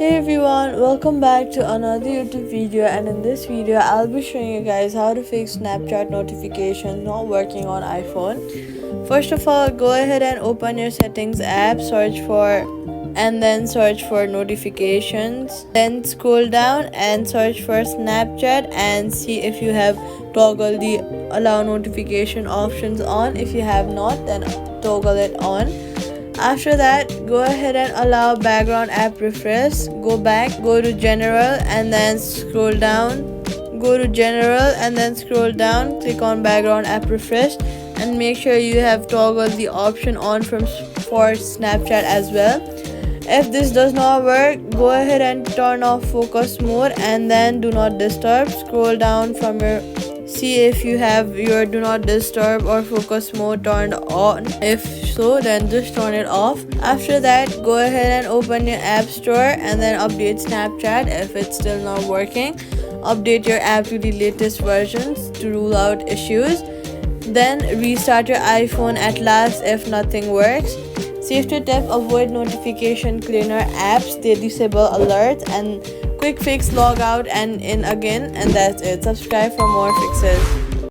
Hey everyone, welcome back to another YouTube video, and in this video I'll be showing you guys how to fix Snapchat notifications not working on iPhone. First of all, go ahead and open your settings app, search for notifications, then scroll down and search for Snapchat and see if you have toggled the allow notification options on. If you have not, then toggle it on. After that, go ahead and allow background app refresh. Go back, go to general and then scroll down. Click on background app refresh and make sure you have toggled the option on for Snapchat as well. If this does not work, go ahead and turn off focus mode and then do not disturb. Scroll down from see if you have your do not disturb or focus mode turned on. If so, then just turn it off. After that, go ahead and open your app store and then update Snapchat. If it's still not working, update your app to the latest versions to rule out issues. Then restart your iPhone at last if nothing works. Safety tip: avoid notification cleaner apps, they disable alerts. And quick fix: log out and in again, and that's it. Subscribe for more fixes.